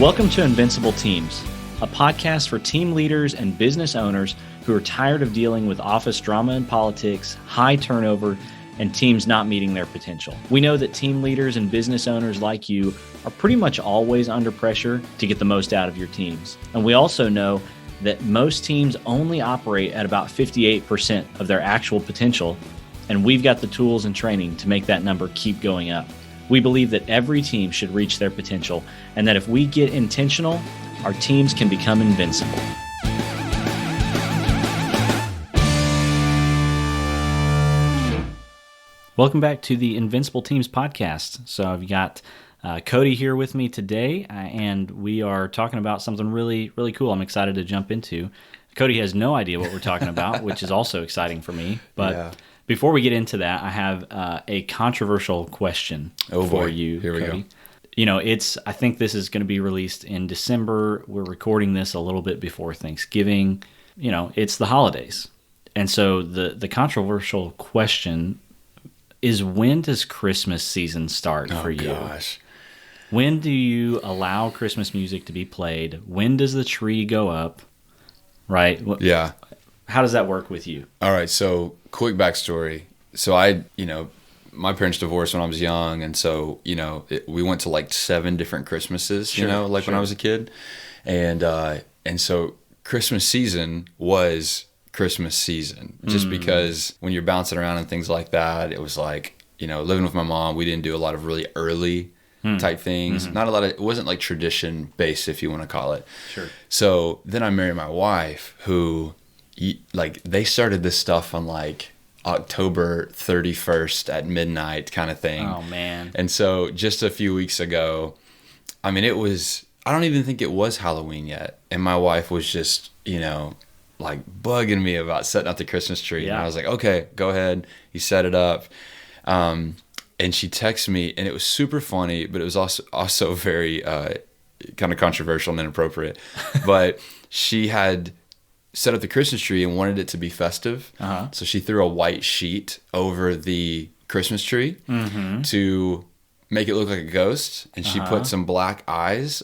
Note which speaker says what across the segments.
Speaker 1: Welcome to Invincible Teams, a podcast for team leaders and business owners who are tired of dealing with office drama and politics, high turnover, and teams not meeting their potential. We know that team leaders and business owners like you are pretty much always under pressure to get the most out of your teams. And we also know that most teams only operate at about 58% of their actual potential, and we've got the tools and training to make that number keep going up. We believe that every team should reach their potential, and that if we get intentional, our teams can become invincible. Welcome back to the Invincible Teams podcast. So I've got Cody here with me today, and we are talking about something really, really cool I'm excited to jump into. Cody has no idea what we're talking about, which is also exciting for me. But before we get into that, I have a controversial question for you,
Speaker 2: Here we
Speaker 1: Cody.
Speaker 2: go.
Speaker 1: You know, I think this is going to be released in December. We're recording this a little bit before Thanksgiving. You know, it's the holidays. And so the controversial question is, when does Christmas season start for you?
Speaker 2: Oh, gosh.
Speaker 1: When do you allow Christmas music to be played? When does the tree go up? Right?
Speaker 2: Yeah.
Speaker 1: How does that work with you?
Speaker 2: All right. So, quick backstory. So, my parents divorced when I was young. And so, we went to like 7 different Christmases, when I was a kid. And so Christmas season was Christmas season, just because when you're bouncing around and things like that, it was like, living with my mom, we didn't do a lot of really early type things. Not a lot of, it wasn't like tradition based, if you want to call it.
Speaker 1: Sure.
Speaker 2: So then I married my wife, who they started this stuff on like October 31st at midnight kind of thing.
Speaker 1: Oh man.
Speaker 2: And so just a few weeks ago, I don't even think it was Halloween yet. And my wife was just, like bugging me about setting up the Christmas tree.
Speaker 1: Yeah.
Speaker 2: And I was like, okay, go ahead. You set it up. And she texted me, and it was super funny, but it was also very kind of controversial and inappropriate. But she had set up the Christmas tree and wanted it to be festive.
Speaker 1: Uh-huh.
Speaker 2: So she threw a white sheet over the Christmas tree to make it look like a ghost. And she put some black eyes.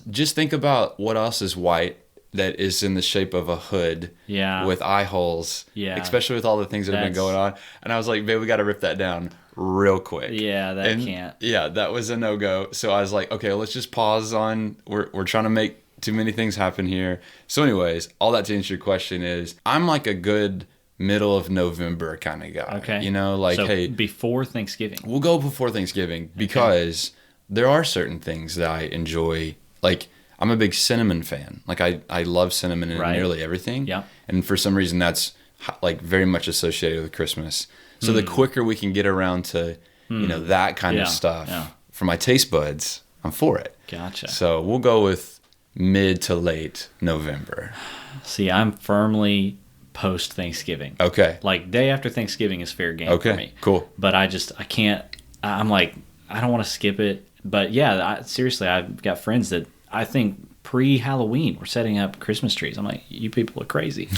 Speaker 2: Just think about what else is white that is in the shape of a hood with eye holes, especially with all the things that have been going on. And I was like, babe, we got to rip that down real quick.
Speaker 1: Yeah, can't.
Speaker 2: Yeah, that was a no-go. So I was like, okay, let's just pause on, we're trying to make too many things happen here. So anyways, all that to answer your question is, I'm like a good middle of November kind of guy.
Speaker 1: Okay.
Speaker 2: So hey,
Speaker 1: before Thanksgiving.
Speaker 2: We'll go before Thanksgiving because there are certain things that I enjoy. Like, I'm a big cinnamon fan. Like, I love cinnamon in nearly everything.
Speaker 1: Yeah.
Speaker 2: And for some reason, that's like very much associated with Christmas. So the quicker we can get around to, that kind of stuff for my taste buds, I'm for it.
Speaker 1: Gotcha.
Speaker 2: So we'll go with mid to late November.
Speaker 1: See, I'm firmly post Thanksgiving.
Speaker 2: Okay.
Speaker 1: Like, day after Thanksgiving is fair game for me.
Speaker 2: Cool.
Speaker 1: But I can't, I'm like, I don't want to skip it. But yeah, seriously, I've got friends that I think pre-Halloween we're setting up Christmas trees. I'm like, you people are crazy.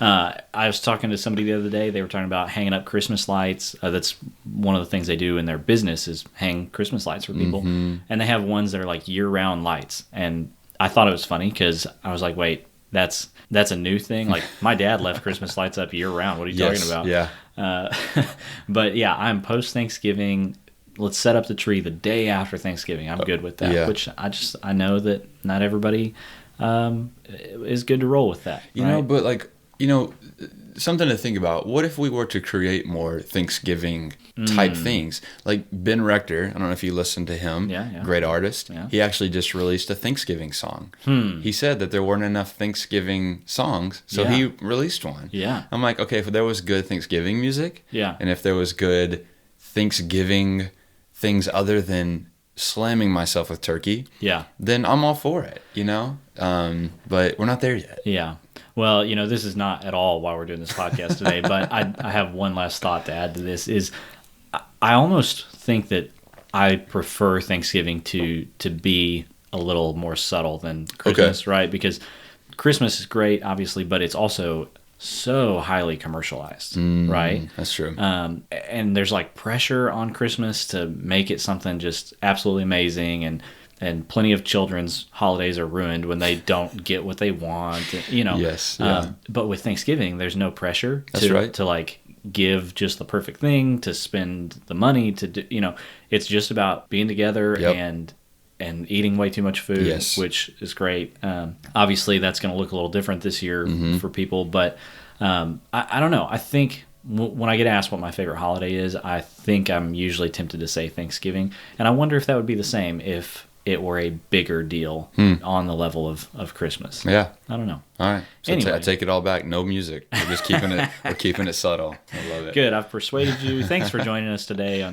Speaker 1: I was talking to somebody the other day. They were talking about hanging up Christmas lights. That's one of the things they do in their business, is hang Christmas lights for people. And they have ones that are like year-round lights. And I thought it was funny because I was like, wait, that's a new thing? Like, my dad left Christmas lights up year-round. What are you talking about?
Speaker 2: Yeah.
Speaker 1: But yeah, I'm post-Thanksgiving. Let's set up the tree the day after Thanksgiving. I'm good with that, which I know that not everybody is good to roll with that.
Speaker 2: But like, something to think about. What if we were to create more Thanksgiving type things? Like Ben Rector, I don't know if you listened to him, great artist. Yeah. He actually just released a Thanksgiving song. He said that there weren't enough Thanksgiving songs, so he released one. Yeah. I'm like, okay, if there was good Thanksgiving music, and if there was good Thanksgiving things other than slamming myself with turkey, then I'm all for it, but we're not there yet.
Speaker 1: Yeah. Well, this is not at all why we're doing this podcast today, but I have one last thought to add to this is I almost think that I prefer Thanksgiving to be a little more subtle than Christmas, right? Because Christmas is great, obviously, but it's also so highly commercialized, right?
Speaker 2: That's true.
Speaker 1: And there's like pressure on Christmas to make it something just absolutely amazing. And And plenty of children's holidays are ruined when they don't get what they want,
Speaker 2: Yes. Yeah.
Speaker 1: But with Thanksgiving, there's no pressure
Speaker 2: to
Speaker 1: like give just the perfect thing, to spend the money, to do, it's just about being together and eating way too much food, which is great. Obviously, that's going to look a little different this year for people, but I don't know. I think when I get asked what my favorite holiday is, I think I'm usually tempted to say Thanksgiving, and I wonder if that would be the same if it were a bigger deal on the level of Christmas.
Speaker 2: Yeah.
Speaker 1: I don't know.
Speaker 2: All right. So
Speaker 1: anyway.
Speaker 2: I take it all back. No music. We're just keeping it. We're keeping it subtle. I love it.
Speaker 1: Good. I've persuaded you. Thanks for joining us today.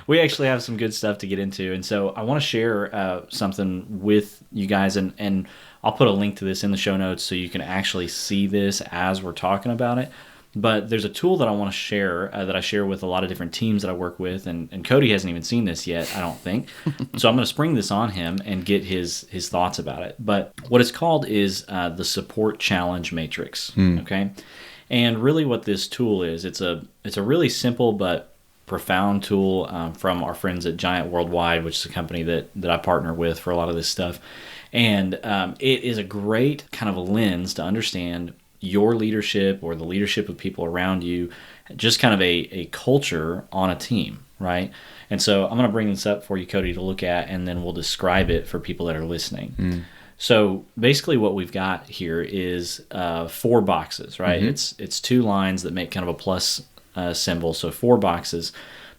Speaker 1: We actually have some good stuff to get into, and so I want to share something with you guys, and I'll put a link to this in the show notes so you can actually see this as we're talking about it. But there's a tool that I want to share that I share with a lot of different teams that I work with, and Cody hasn't even seen this yet, I don't think. So I'm going to spring this on him and get his thoughts about it. But what it's called is the Support Challenge Matrix. Okay, and really what this tool is, it's a really simple but profound tool from our friends at Giant Worldwide, which is a company that I partner with for a lot of this stuff. And it is a great kind of a lens to understand your leadership or the leadership of people around you, just kind of a culture on a team, right? And so I'm going to bring this up for you, Cody, to look at, and then we'll describe it for people that are listening. So basically what we've got here is 4 boxes, right? It's 2 lines that make kind of a plus symbol, so 4 boxes.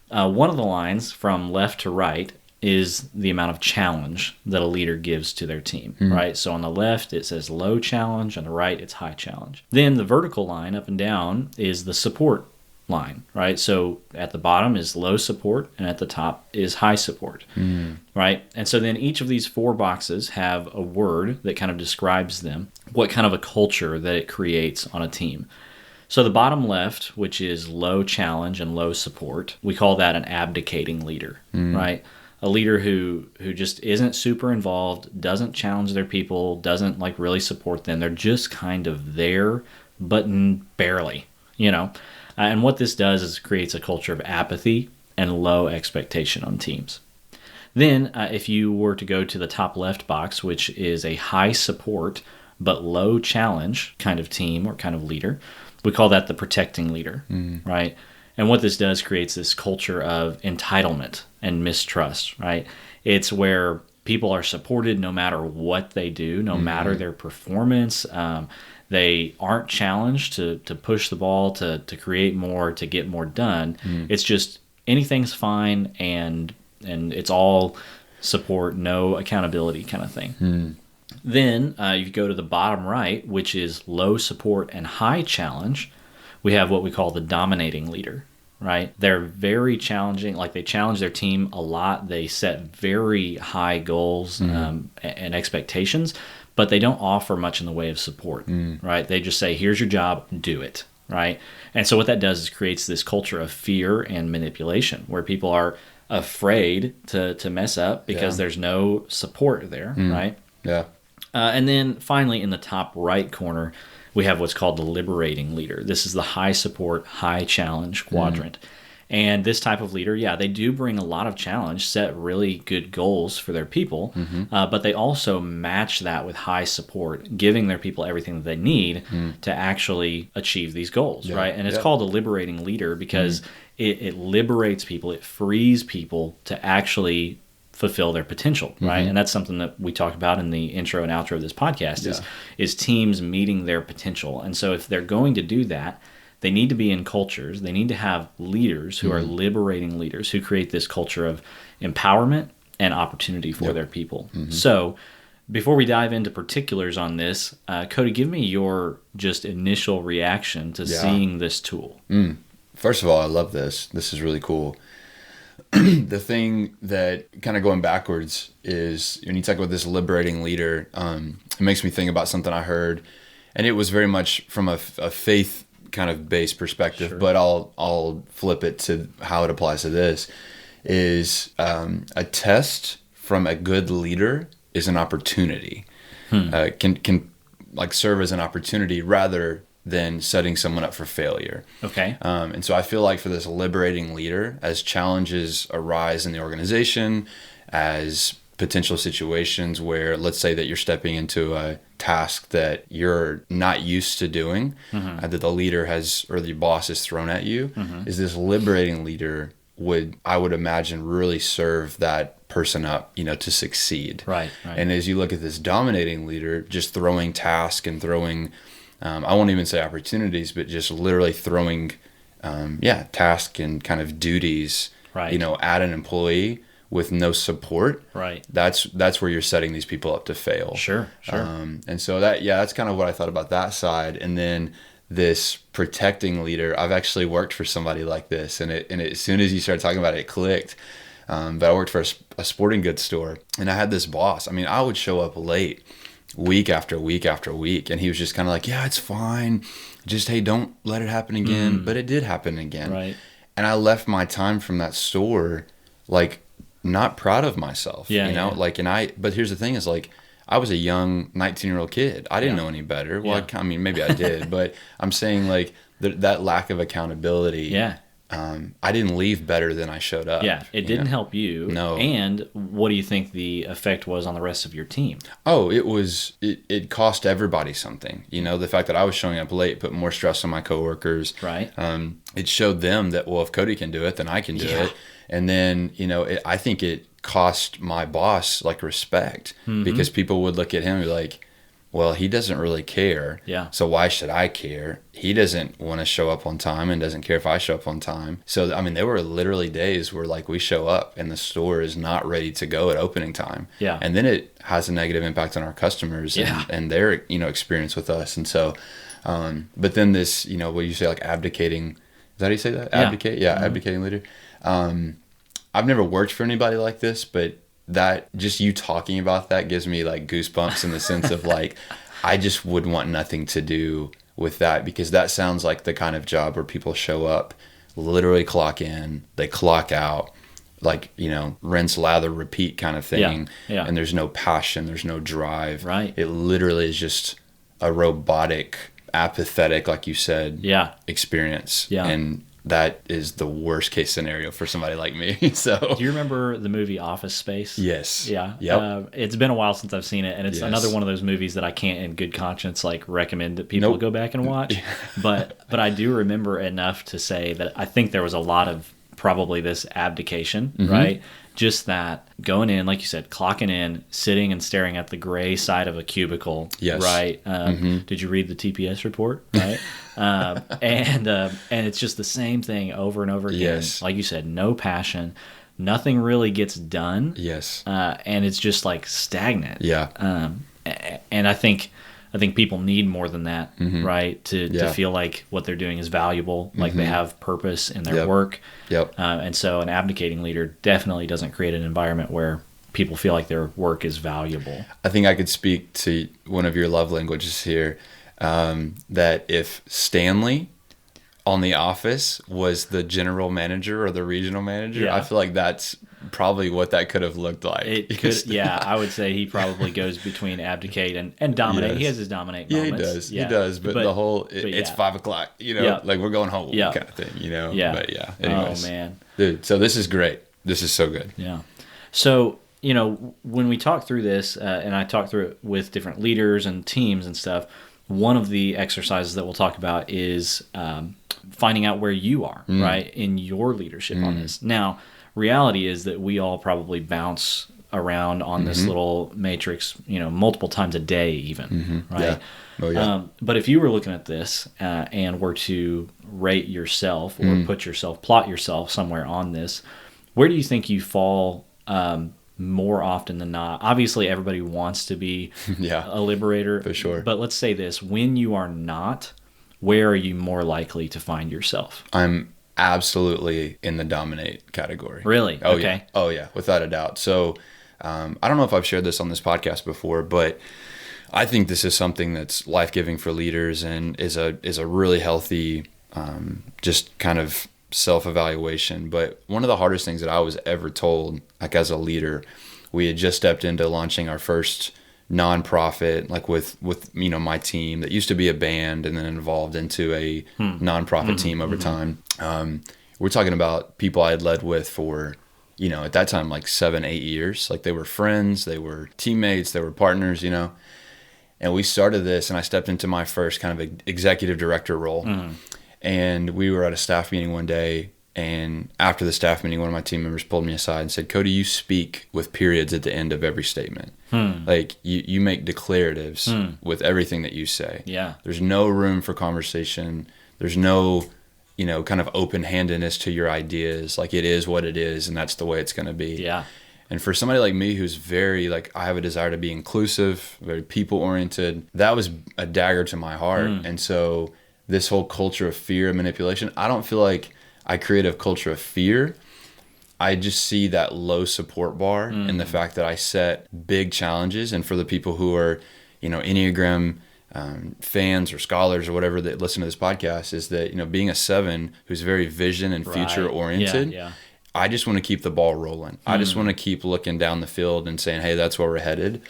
Speaker 1: One of the lines from left to right is the amount of challenge that a leader gives to their team, right? So on the left, it says low challenge. On the right, it's high challenge. Then the vertical line up and down is the support line, right? So at the bottom is low support, and at the top is high support, right? And so then each of these 4 boxes have a word that kind of describes them, what kind of a culture that it creates on a team. So the bottom left, which is low challenge and low support, we call that an abdicating leader, right? A leader who just isn't super involved, doesn't challenge their people, doesn't like really support them. They're just kind of there, but barely, And what this does is creates a culture of apathy and low expectation on teams. Then if you were to go to the top left box, which is a high support but low challenge kind of team or kind of leader, we call that the protecting leader, right? And what this does creates this culture of entitlement and mistrust, right? It's where people are supported no matter what they do, no matter their performance. They aren't challenged to push the ball, to create more, to get more done. It's just anything's fine, and it's all support, no accountability kind of thing. Then you go to the bottom right, which is low support and high challenge. We have what we call the dominating leader, right? They're very challenging, like they challenge their team a lot. They set very high goals and expectations, but they don't offer much in the way of support, right? They just say, here's your job, do it, right? And so what that does is creates this culture of fear and manipulation where people are afraid to mess up because there's no support there, right?
Speaker 2: Yeah.
Speaker 1: And then finally, in the top right corner, we have what's called the liberating leader. This is the high support, high challenge quadrant. And this type of leader, they do bring a lot of challenge, set really good goals for their people, but they also match that with high support, giving their people everything that they need to actually achieve these goals, right? And it's called a liberating leader because it liberates people, it frees people to actually fulfill their potential, right? And that's something that we talk about in the intro and outro of this podcast is teams meeting their potential. And so if they're going to do that, they need to be in cultures. They need to have leaders who are liberating leaders who create this culture of empowerment and opportunity for their people. So before we dive into particulars on this, Cody, give me your just initial reaction to seeing this tool.
Speaker 2: First of all, I love this. This is really cool. The thing that kind of going backwards is when you talk about this liberating leader, it makes me think about something I heard, and it was very much from a faith kind of based perspective, but I'll flip it to how it applies to this. Is a test from a good leader is an opportunity. Can like serve as an opportunity rather than setting someone up for failure.
Speaker 1: Okay.
Speaker 2: And so I feel like for this liberating leader, as challenges arise in the organization, as potential situations where, let's say that you're stepping into a task that you're not used to doing, that the leader has, or the boss has thrown at you, is this liberating leader I would imagine really serve that person up, to succeed.
Speaker 1: Right.
Speaker 2: And as you look at this dominating leader, just throwing task and throwing, I won't even say opportunities, but just literally throwing, task and kind of duties, at an employee with no support.
Speaker 1: Right.
Speaker 2: That's where you're setting these people up to fail.
Speaker 1: Sure.
Speaker 2: And so that's kind of what I thought about that side. And then this protecting leader, I've actually worked for somebody like this, and as soon as you started talking about it, it clicked. But I worked for a sporting goods store, and I had this boss. I mean, I would show up late week after week after week, and he was just kind of like, yeah, it's fine. Just, hey, don't let it happen again. But it did happen again.
Speaker 1: Right.
Speaker 2: And I left my time from that store, like, not proud of myself, but here's the thing is, like, I was a young 19-year-old kid. I didn't know any better. Well, I mean, maybe I did, but I'm saying, like, that lack of accountability.
Speaker 1: Yeah.
Speaker 2: I didn't leave better than I showed up.
Speaker 1: Yeah, it didn't help you.
Speaker 2: No.
Speaker 1: And what do you think the effect was on the rest of your team?
Speaker 2: Oh, it cost everybody something. The fact that I was showing up late put more stress on my coworkers.
Speaker 1: Right.
Speaker 2: It showed them that, well, if Cody can do it, then I can do it. And then, I think it cost my boss, like, respect, because people would look at him and be like, well, he doesn't really care.
Speaker 1: Yeah.
Speaker 2: So why should I care? He doesn't want to show up on time and doesn't care if I show up on time. So, I mean, there were literally days where, like, we show up and the store is not ready to go at opening time.
Speaker 1: Yeah.
Speaker 2: And then it has a negative impact on our customers and their, experience with us. And so, but then this, what you say, like, abdicating, is that how you say that?
Speaker 1: Yeah.
Speaker 2: Abdicate? Yeah, abdicating leader. I've never worked for anybody like this, but that, just you talking about that gives me, like, goosebumps in the sense of, like, I just would want nothing to do with that, because that sounds like the kind of job where people show up, literally clock in, they clock out, like, rinse, lather, repeat kind of thing.
Speaker 1: Yeah.
Speaker 2: And there's no passion, there's no drive.
Speaker 1: Right.
Speaker 2: It literally is just a robotic, apathetic, like you said, experience.
Speaker 1: Yeah.
Speaker 2: And that is the worst case scenario for somebody like me. So,
Speaker 1: do you remember the movie Office Space?
Speaker 2: Yes.
Speaker 1: Yeah.
Speaker 2: Yep.
Speaker 1: It's been a while since I've seen it, and it's another one of those movies that I can't, in good conscience, like, recommend that people go back and watch. But I do remember enough to say that I think there was a lot of probably this abdication, right? Just that going in, like you said, clocking in, sitting and staring at the gray side of a cubicle, right? Did you read the TPS report, right? And it's just the same thing over and over again.
Speaker 2: Yes.
Speaker 1: Like you said, no passion, nothing really gets done.
Speaker 2: Yes.
Speaker 1: And it's just, like, stagnant.
Speaker 2: Yeah.
Speaker 1: And I think people need more than that, right? To feel like what they're doing is valuable, like they have purpose in their work.
Speaker 2: Yep.
Speaker 1: And so an abdicating leader definitely doesn't create an environment where people feel like their work is valuable.
Speaker 2: I think I could speak to one of your love languages here, that if Stanley on The Office was the general manager or the regional manager, I feel like that's probably what that could have looked like.
Speaker 1: It could, I would say he probably goes between abdicate and dominate. Yes. He has his dominate moments.
Speaker 2: He does. But the whole, it's 5 o'clock, like, we're going home kind of thing,
Speaker 1: Yeah.
Speaker 2: But anyways.
Speaker 1: Oh, man.
Speaker 2: Dude, so this is great. This is so good.
Speaker 1: Yeah. So, when we talk through this, and I talk through it with different leaders and teams and stuff, one of the exercises that we'll talk about is finding out where you are, right, in your leadership on this. Now, reality is that we all probably bounce around on this little matrix, multiple times a day even, right?
Speaker 2: Yeah. Oh, yeah.
Speaker 1: But if you were looking at this and were to rate yourself or plot yourself somewhere on this, where do you think you fall more often than not? Obviously, everybody wants to be a liberator.
Speaker 2: For sure.
Speaker 1: But let's say this, when you are not, where are you more likely to find yourself?
Speaker 2: I'm absolutely in the dominate category.
Speaker 1: Really?
Speaker 2: Oh,
Speaker 1: okay.
Speaker 2: Yeah. Oh, yeah, without a doubt. So I don't know if I've shared this on this podcast before, but I think this is something that's life-giving for leaders and is a really healthy just kind of self-evaluation. But one of the hardest things that I was ever told, like, as a leader, we had just stepped into launching our first nonprofit, like with my team that used to be a band and then evolved into a nonprofit team over time. We're talking about people I had led with for at that time, like 7-8 years. Like they were friends, they were teammates, they were partners, and we started this, and I stepped into my first kind of executive director role. And we were at a staff meeting one day, and after the staff meeting, one of my team members pulled me aside and said, Cody, you speak with periods at the end of every statement. Like you make declaratives with everything that you say.
Speaker 1: Yeah.
Speaker 2: There's no room for conversation. There's no, kind of open-handedness to your ideas. Like it is what it is, and that's the way it's going to be.
Speaker 1: Yeah.
Speaker 2: And for somebody like me who's very, like, I have a desire to be inclusive, very people-oriented, that was a dagger to my heart. And so this whole culture of fear and manipulation, I don't feel like I create a culture of fear. I just see that low support bar in the fact that I set big challenges. And for the people who are, Enneagram fans or scholars or whatever that listen to this podcast, is that, being a 7 who's very vision and future-oriented,
Speaker 1: Yeah.
Speaker 2: I just want to keep the ball rolling. I just want to keep looking down the field and saying, hey, that's where we're headed.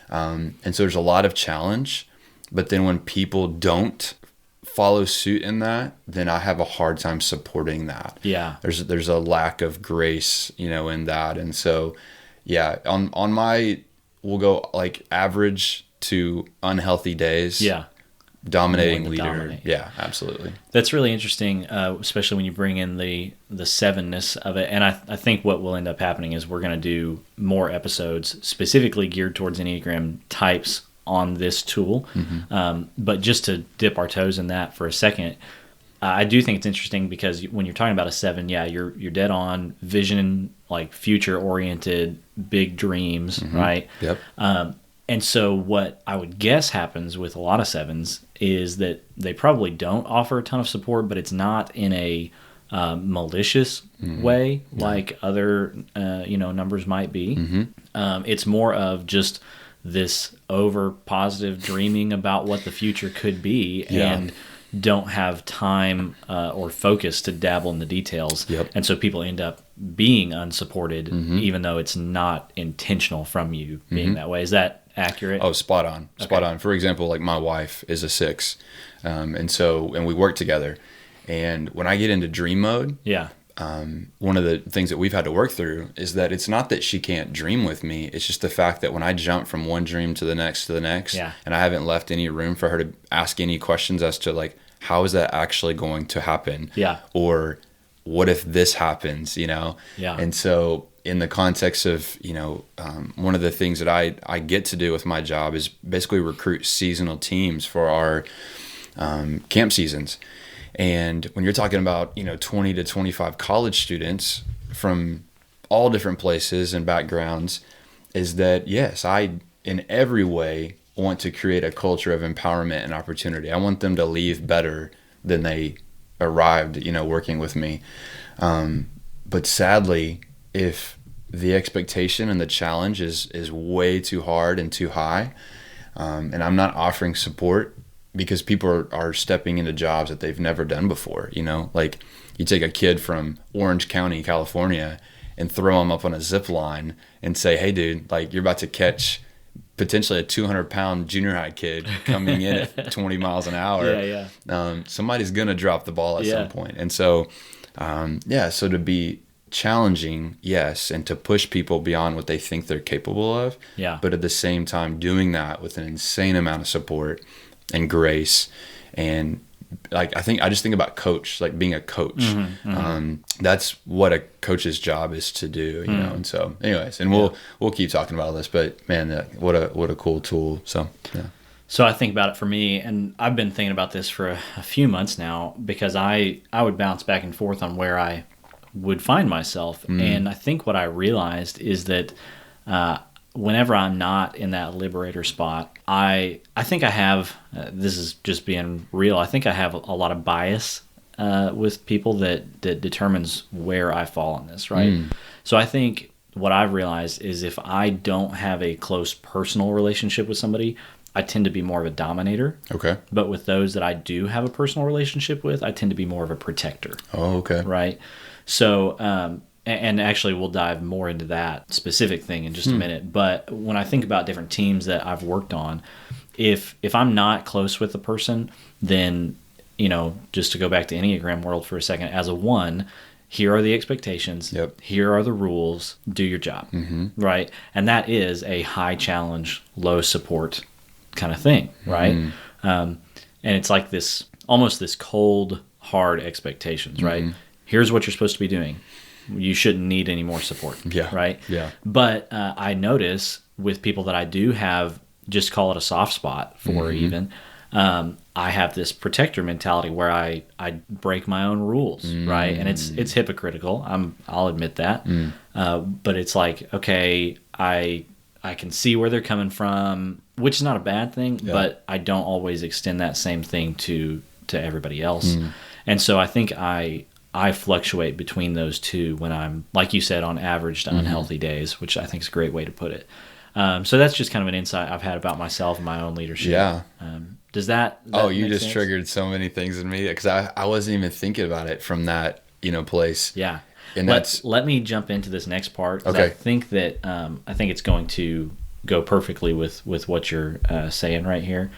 Speaker 2: And so there's a lot of challenge. But then when people don't follow suit in that, then I have a hard time supporting that.
Speaker 1: Yeah.
Speaker 2: There's a lack of grace, in that. And so, yeah, on my, we'll go like average to unhealthy days.
Speaker 1: Yeah.
Speaker 2: Dominating leader. Dominate. Yeah, absolutely.
Speaker 1: That's really interesting, especially when you bring in the 7-ness of it. And I think what will end up happening is we're going to do more episodes specifically geared towards Enneagram types on this tool. But just to dip our toes in that for a second, I do think it's interesting because when you're talking about a 7, yeah, you're dead on vision, like future oriented, big dreams, right?
Speaker 2: Yep.
Speaker 1: And so what I would guess happens with a lot of 7s is that they probably don't offer a ton of support, but it's not in a malicious way like other numbers might be. It's more of just this over positive dreaming about what the future could be and don't have time or focus to dabble in the details. And so people end up being unsupported even though it's not intentional from you being that way. Is that accurate?
Speaker 2: Oh, spot on. Spot on. For example, like my wife is a 6. And we work together. And when I get into dream mode, one of the things that we've had to work through is that it's not that she can't dream with me. It's just the fact that when I jump from one dream to the next, and I haven't left any room for her to ask any questions as to like, how is that actually going to happen? Or what if this happens, And so in the context of, one of the things that I get to do with my job is basically recruit seasonal teams for our camp seasons. And when you're talking about, 20 to 25 college students from all different places and backgrounds, is that, yes, I, in every way, want to create a culture of empowerment and opportunity. I want them to leave better than they arrived, working with me. But sadly, if the expectation and the challenge is way too hard and too high, and I'm not offering support, because people are stepping into jobs that they've never done before, like you take a kid from Orange County, California, and throw him up on a zip line and say, hey dude, like you're about to catch potentially a 200-pound junior high kid coming in at 20 miles an hour. Somebody's going to drop the ball at some point. And so, so to be challenging, yes, and to push people beyond what they think they're capable of, but at the same time doing that with an insane amount of support and grace. And like I just think about coach, like being a coach. That's what a coach's job is to do, And so, anyways, and we'll keep talking about this, but man, what a cool tool. So
Speaker 1: So I think about it for me, and I've been thinking about this for a few months now, because I would bounce back and forth on where I would find myself, and I think what I realized is that whenever I'm not in that liberator spot, I think I have, this is just being real, I think I have a lot of bias with people that determines where I fall in this, right? So I think what I've realized is if I don't have a close personal relationship with somebody, I tend to be more of a dominator.
Speaker 2: Okay.
Speaker 1: But with those that I do have a personal relationship with, I tend to be more of a protector.
Speaker 2: Oh, okay.
Speaker 1: Right? So, and actually we'll dive more into that specific thing in just a minute. But when I think about different teams that I've worked on, if I'm not close with the person, then, just to go back to Enneagram world for a second, as a 1, here are the expectations.
Speaker 2: Yep.
Speaker 1: Here are the rules. Do your job. Right. And that is a high challenge, low support kind of thing. Right. And it's like this, almost this cold, hard expectations, right? Here's what you're supposed to be doing. You shouldn't need any more support.
Speaker 2: Yeah.
Speaker 1: Right.
Speaker 2: Yeah.
Speaker 1: But I notice with people that I do have, just call it a soft spot for even, I have this protector mentality where I break my own rules, right? And it's hypocritical. I'll admit that. But it's like, okay, I can see where they're coming from, which is not a bad thing, but I don't always extend that same thing to everybody else. And so I think I fluctuate between those two when I'm, like you said, on average to unhealthy days, which I think is a great way to put it. So that's just kind of an insight I've had about myself and my own leadership.
Speaker 2: Yeah.
Speaker 1: Does that
Speaker 2: you just
Speaker 1: sense?
Speaker 2: Triggered so many things in me, because I wasn't even thinking about it from that, place.
Speaker 1: Yeah.
Speaker 2: And
Speaker 1: let me jump into this next part.
Speaker 2: Okay.
Speaker 1: I think that I think it's going to go perfectly with what you're saying right here.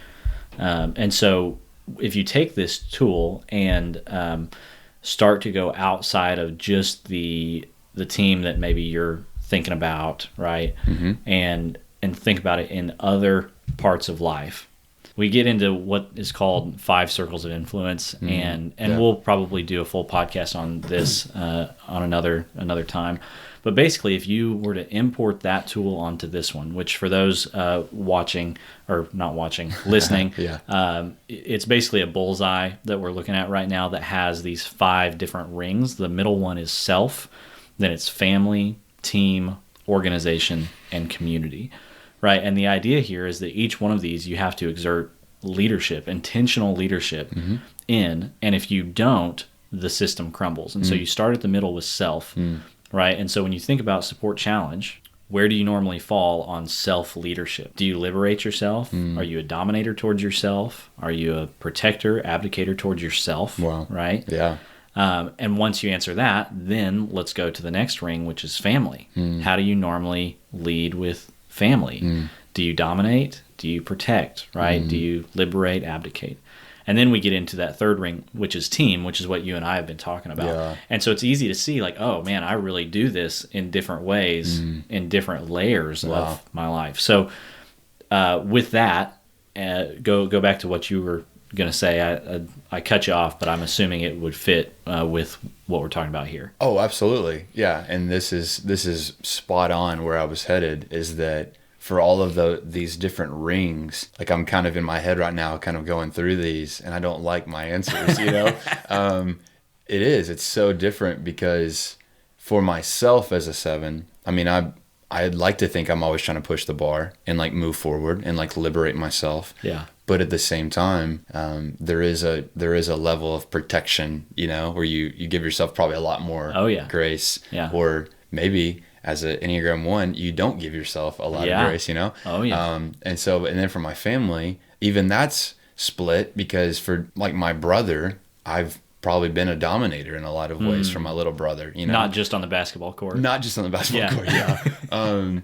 Speaker 1: And so if you take this tool and start to go outside of just the team that maybe you're thinking about, right? And think about it in other parts of life. We get into what is called 5 circles of influence, and we'll probably do a full podcast on this on another time. But basically, if you were to import that tool onto this one, which for those watching or not watching, listening, it's basically a bullseye that we're looking at right now that has these 5 different rings. The middle one is self, then it's family, team, organization, and community. Right, and the idea here is that each one of these you have to exert leadership, intentional leadership in, and if you don't, the system crumbles. And so you start at the middle with self, right? And so when you think about support challenge, where do you normally fall on self-leadership? Do you liberate yourself? Are you a dominator towards yourself? Are you a protector, abdicator towards yourself?
Speaker 2: Wow.
Speaker 1: Right?
Speaker 2: Yeah.
Speaker 1: And once you answer that, then let's go to the next ring, which is family. How do you normally lead with family? Do you dominate? Do you protect? Right? Do you liberate, abdicate? And then we get into that third ring, which is team, which is what you and I have been talking about. Yeah. And so it's easy to see like, oh man, I really do this in different ways, in different layers of my life. So with that, go back to what you were going to say. I cut you off, but I'm assuming it would fit with what we're talking about here.
Speaker 2: Oh, absolutely. Yeah. And this is spot on where I was headed, is that for all of these different rings, like I'm kind of in my head right now, kind of going through these, and I don't like my answers, It's so different, because for myself as a 7, I mean, I'd like to think I'm always trying to push the bar and like move forward and like liberate myself. Yeah. But at the same time, there is a level of protection, where you give yourself probably a lot more grace. Yeah. Or maybe as an Enneagram 1, you don't give yourself a lot of grace, Oh yeah. And then for my family, even that's split, because for like my brother, I've probably been a dominator in a lot of ways for my little brother,
Speaker 1: Not just on the basketball court.
Speaker 2: Not just on the basketball court,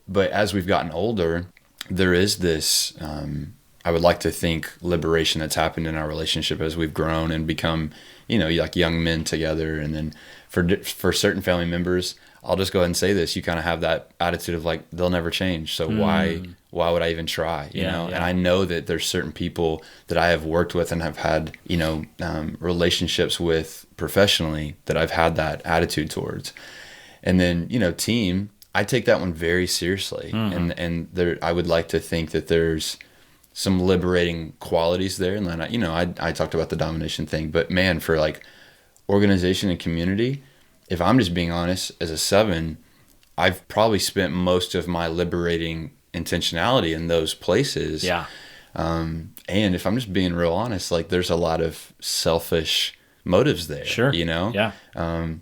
Speaker 2: but as we've gotten older, there is this, I would like to think, liberation that's happened in our relationship as we've grown and become, like young men together. And then for certain family members, I'll just go ahead and say this, you kind of have that attitude of like, they'll never change. So why would I even try? And I know that there's certain people that I have worked with and have had, relationships with professionally that I've had that attitude towards. And then, team, I take that one very seriously. And there, I would like to think that there's some liberating qualities there. And then, I talked about the domination thing, but man, for like organization and community, if I'm just being honest, as a 7, I've probably spent most of my liberating intentionality in those places. Yeah. And if I'm just being real honest, like there's a lot of selfish motives there. Sure. Yeah.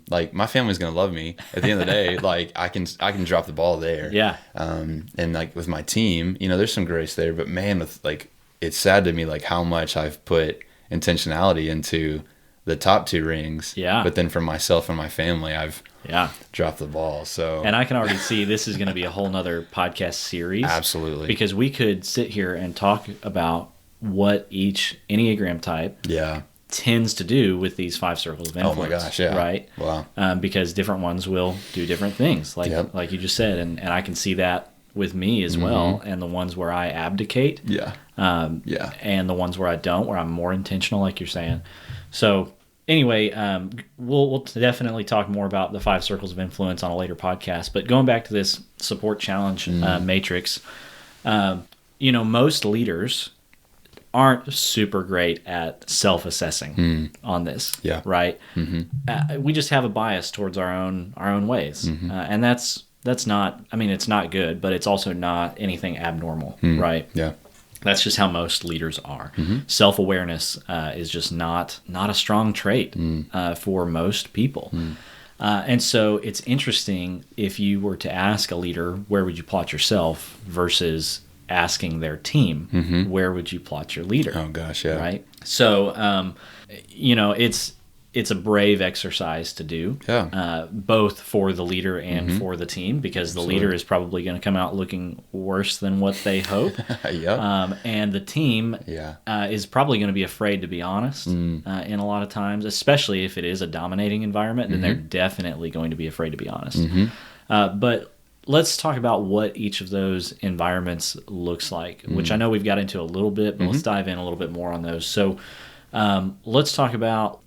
Speaker 2: Like my family's gonna love me at the end of the day. Like I can drop the ball there. Yeah. And like with my team, there's some grace there, but man, with like, it's sad to me like how much I've put intentionality into the top 2 rings. Yeah. But then for myself and my family, I've dropped the ball. So,
Speaker 1: and I can already see this is going to be a whole nother podcast series.
Speaker 2: Absolutely.
Speaker 1: Because we could sit here and talk about what each Enneagram type tends to do with these 5 circles of influence.
Speaker 2: Oh my gosh, yeah.
Speaker 1: Right?
Speaker 2: Wow.
Speaker 1: Because different ones will do different things, like you just said. And I can see that with me as well, and the ones where I abdicate.
Speaker 2: Yeah.
Speaker 1: And the ones where I don't, where I'm more intentional, like you're saying. So anyway, we'll definitely talk more about the 5 circles of influence on a later podcast. But going back to this support challenge matrix, most leaders aren't super great at self-assessing on this, right? We just have a bias towards our own ways, and that's not. I mean, it's not good, but it's also not anything abnormal, right?
Speaker 2: Yeah,
Speaker 1: that's just how most leaders are. Self-awareness is just not a strong trait for most people. And so it's interesting if you were to ask a leader, where would you plot yourself, versus asking their team, where would you plot your leader?
Speaker 2: Oh gosh, yeah.
Speaker 1: Right. So, it's a brave exercise to do, both for the leader and for the team, because the leader is probably going to come out looking worse than what they hope. And the team is probably going to be afraid to be honest in a lot of times, especially if it is a dominating environment, then they're definitely going to be afraid to be honest. But let's talk about what each of those environments looks like, which I know we've got into a little bit, but let's dive in a little bit more on those. So let's talk about,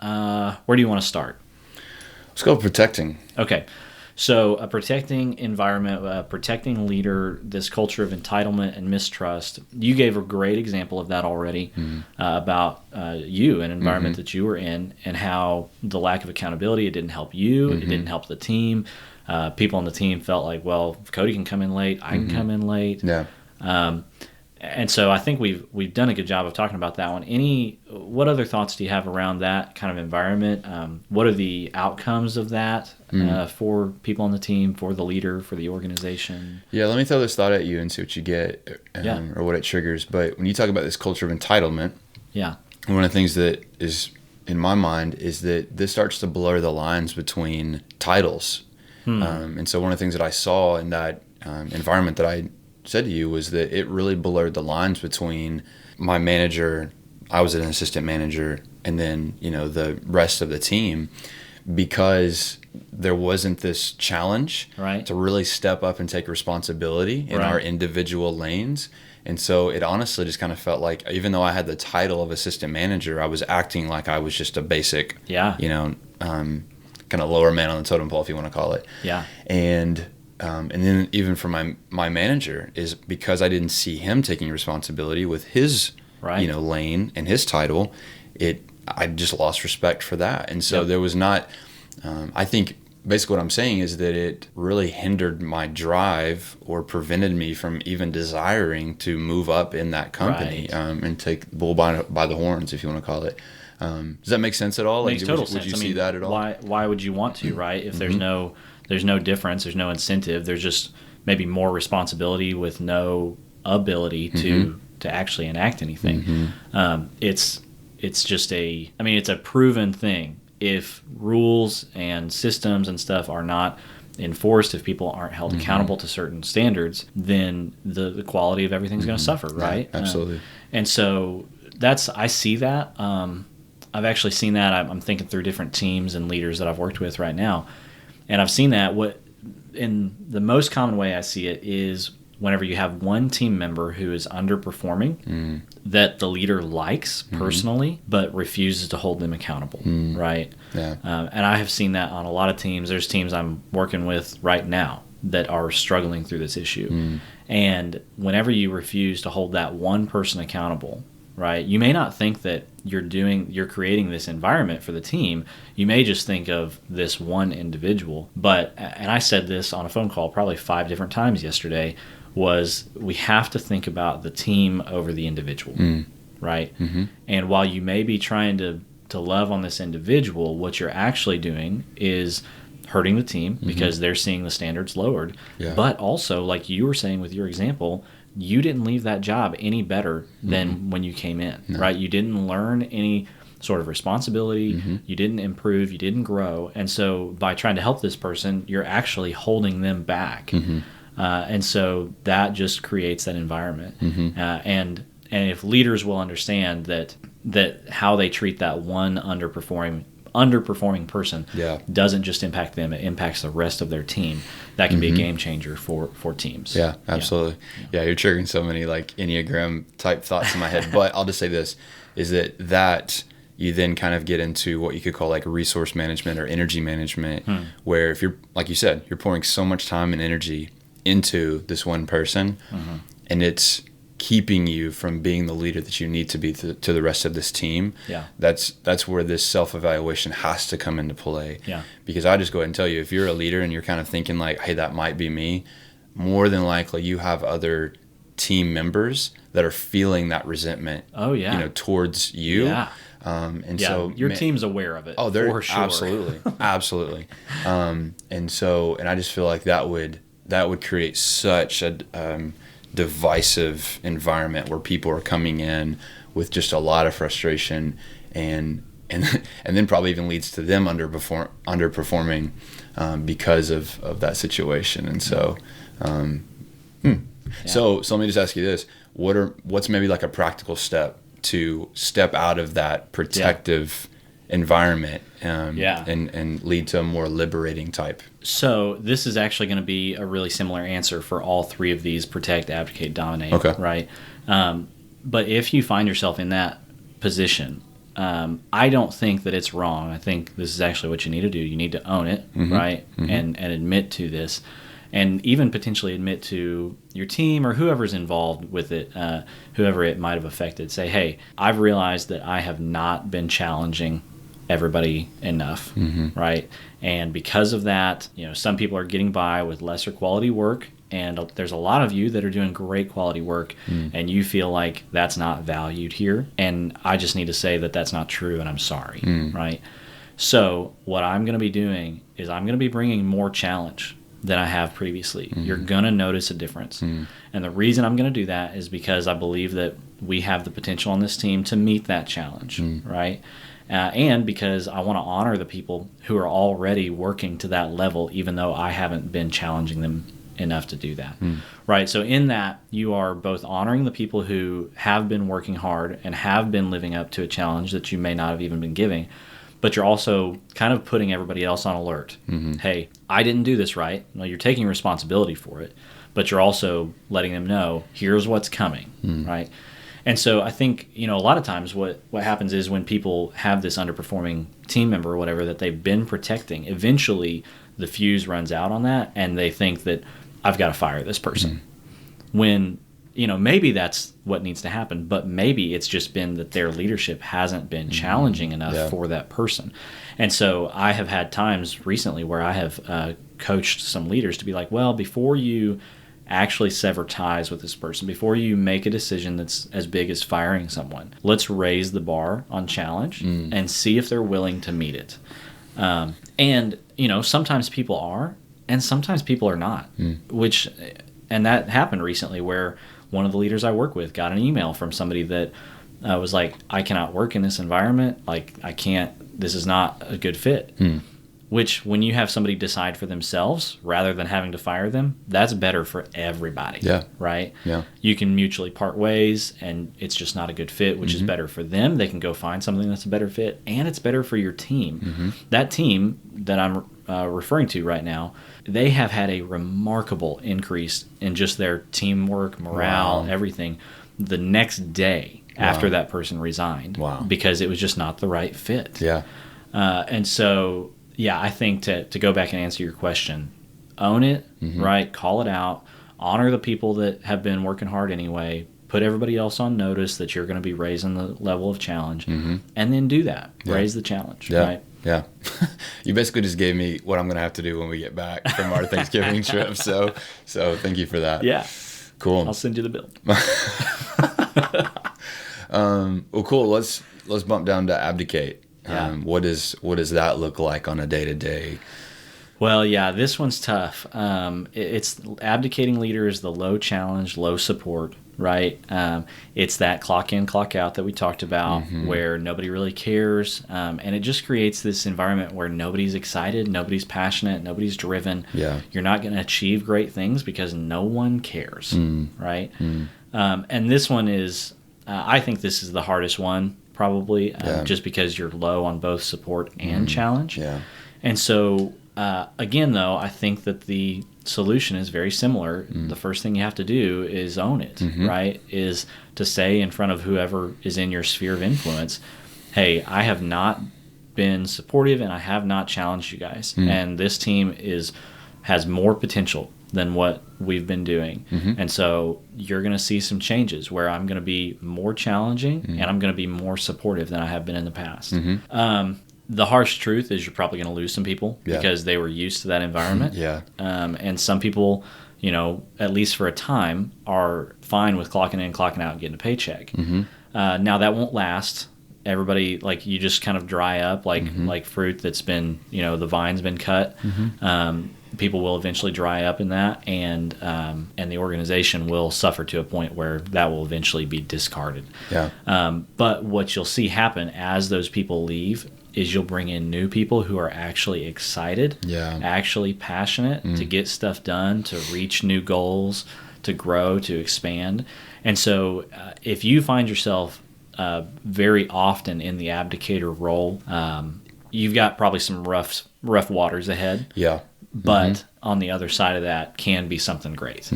Speaker 1: where do you want to start?
Speaker 2: Let's go protecting.
Speaker 1: Okay. So a protecting environment, a protecting leader, this culture of entitlement and mistrust. You gave a great example of that already about you, an environment that you were in, and how the lack of accountability, it didn't help you, it didn't help the team. People on the team felt like, well, if Cody can come in late, I can come in late.
Speaker 2: Yeah.
Speaker 1: And so I think we've done a good job of talking about that one. What other thoughts do you have around that kind of environment? What are the outcomes of that for people on the team, for the leader, for the organization?
Speaker 2: Yeah, let me throw this thought at you and see what you get or what it triggers. But when you talk about this culture of entitlement, one of the things that is in my mind is that this starts to blur the lines between titles. And so one of the things that I saw in that environment that I said to you was that it really blurred the lines between my manager, I was an assistant manager, and then the rest of the team, because there wasn't this challenge to really step up and take responsibility in our individual lanes. And so it honestly just kind of felt like, even though I had the title of assistant manager, I was acting like I was just a basic kind of lower man on the totem pole, if you want to call it. And then even for my manager, is because I didn't see him taking responsibility with his lane and his title, I just lost respect for that. And so there was not, I think basically what I'm saying is that it really hindered my drive or prevented me from even desiring to move up in that company and take the bull by the horns, if you want to call it. Does that make sense at all?
Speaker 1: Makes total sense.
Speaker 2: Would you see that at all?
Speaker 1: Why would you want to, right? If there's no difference, there's no incentive, there's just maybe more responsibility with no ability to actually enact anything. It's just it's a proven thing. If rules and systems and stuff are not enforced, if people aren't held accountable to certain standards, then the quality of everything's going to suffer, right?
Speaker 2: Yeah, absolutely.
Speaker 1: And so I see that. I've actually seen that. I'm thinking through different teams and leaders that I've worked with right now, and I've seen that. In the most common way I see it is whenever you have one team member who is underperforming that the leader likes personally, but refuses to hold them accountable, right?
Speaker 2: Yeah.
Speaker 1: And I have seen that on a lot of teams. There's teams I'm working with right now that are struggling through this issue. And whenever you refuse to hold that one person accountable, right, you may not think that you're creating this environment for the team. You may just think of this one individual. And I said this on a phone call probably 5 different times yesterday, was we have to think about the team over the individual, right? And while you may be trying to love on this individual, what you're actually doing is hurting the team because they're seeing the standards lowered. But also, like you were saying with your example, you didn't leave that job any better than when you came in, right? You didn't learn any sort of responsibility. You didn't improve. You didn't grow. And so by trying to help this person, you're actually holding them back. And so that just creates that environment. And if leaders will understand that that how they treat that one underperforming person doesn't just impact them, it impacts the rest of their team. That can be a game changer for teams.
Speaker 2: Yeah, absolutely. Yeah, you're triggering so many like Enneagram type thoughts in my head. But I'll just say this, is that you then kind of get into what you could call like resource management or energy management, where if you're, like you said, you're pouring so much time and energy into this one person, and it's keeping you from being the leader that you need to be to the rest of this team. That's where this self-evaluation has to come into play. Because I just go ahead and tell you, if you're a leader and you're kind of thinking like, hey, that might be me, more than likely you have other team members that are feeling that resentment towards you. So
Speaker 1: your team's aware of it.
Speaker 2: Oh, they're
Speaker 1: for sure.
Speaker 2: absolutely. And I just feel like that would create such a divisive environment where people are coming in with just a lot of frustration, and then probably even leads to them underperforming because of that situation. And so, so let me just ask you this: what's maybe like a practical step to step out of that protective environment and lead to a more liberating type?
Speaker 1: So this is actually going to be a really similar answer for all three of these: protect, abdicate, dominate. Right? But if you find yourself in that position, I don't think that it's wrong. I think this is actually what you need to do. You need to own it, right? And admit to this, and even potentially admit to your team or whoever's involved with it, whoever it might have affected. Say, hey, I've realized that I have not been challenging everybody enough, right? And because of that, some people are getting by with lesser quality work, and there's a lot of you that are doing great quality work, and you feel like that's not valued here. And I just need to say that that's not true, and I'm sorry, right? So what I'm going to be doing is I'm going to be bringing more challenge than I have previously. You're going to notice a difference. And the reason I'm going to do that is because I believe that we have the potential on this team to meet that challenge, right? And because I want to honor the people who are already working to that level, even though I haven't been challenging them enough to do that, right? So in that, you are both honoring the people who have been working hard and have been living up to a challenge that you may not have even been giving, but you're also kind of putting everybody else on alert. Hey, I didn't do this right. Well, you're taking responsibility for it, but you're also letting them know, here's what's coming, right? And so I think, a lot of times what happens is when people have this underperforming team member or whatever that they've been protecting, eventually the fuse runs out on that, and they think that I've got to fire this person. When, maybe that's what needs to happen, but maybe it's just been that their leadership hasn't been challenging enough for that person. And so I have had times recently where I have coached some leaders to be like, well, before you actually sever ties with this person, before you make a decision that's as big as firing someone, let's raise the bar on challenge and see if they're willing to meet it. And sometimes people are, and sometimes people are not, and that happened recently where one of the leaders I work with got an email from somebody that was like, I cannot work in this environment. Like, I can't, this is not a good fit. Which, when you have somebody decide for themselves rather than having to fire them, that's better for everybody. Right? You can mutually part ways, and it's just not a good fit, which is better for them. They can go find something that's a better fit, and it's better for your team. That team that I'm referring to right now, they have had a remarkable increase in just their teamwork, morale, everything, the next day after that person resigned. Because it was just not the right fit. And so, I think to go back and answer your question, own it, right? Call it out. Honor the people that have been working hard anyway. Put everybody else on notice that you're going to be raising the level of challenge. And then do that. Raise the challenge, right?
Speaker 2: You basically just gave me what I'm going to have to do when we get back from our Thanksgiving trip. So thank you for that. Cool.
Speaker 1: I'll send you the bill.
Speaker 2: Well, cool. Let's bump down to abdicate. What does that look like on a day-to-day?
Speaker 1: Well, this one's tough. It's abdicating leader is the low challenge, low support, right? It's that clock in, clock out that we talked about, where nobody really cares, and it just creates this environment where nobody's excited, nobody's passionate, nobody's driven. You're not going to achieve great things because no one cares, right? And this one is, I think this is the hardest one probably, just because you're low on both support and challenge.
Speaker 2: Yeah.
Speaker 1: And so, again, though, I think that the solution is very similar. The first thing you have to do is own it, right? Is to say in front of whoever is in your sphere of influence, hey, I have not been supportive and I have not challenged you guys. And this team has more potential than what we've been doing. And so you're going to see some changes where I'm going to be more challenging and I'm going to be more supportive than I have been in the past. The harsh truth is you're probably going to lose some people because they were used to that environment. And some people, you know, at least for a time, are fine with clocking in, clocking out, and getting a paycheck. Now, that won't last. Everybody, like, you just kind of dry up like fruit that's been, you know, the vine's been cut. People will eventually dry up in that, and the organization will suffer to a point where that will eventually be discarded. But what you'll see happen as those people leave is you'll bring in new people who are actually excited, actually passionate to get stuff done, to reach new goals, to grow, to expand. And so if you find yourself very often in the abdicator role, you've got probably some rough waters ahead. But on the other side of that can be something great.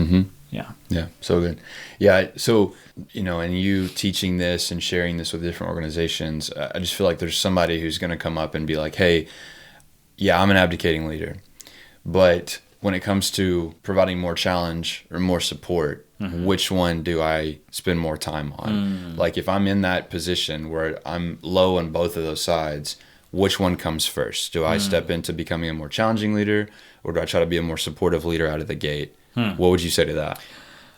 Speaker 1: Yeah,
Speaker 2: so good. Yeah, so, you know, and you teaching this and sharing this with different organizations, I just feel like there's somebody who's going to come up and be like, hey, yeah, I'm an abdicating leader, but when it comes to providing more challenge or more support, which one do I spend more time on? Like, if I'm in that position where I'm low on both of those sides, which one comes first? Do I step into becoming a more challenging leader, or do I try to be a more supportive leader out of the gate? What would you say to that?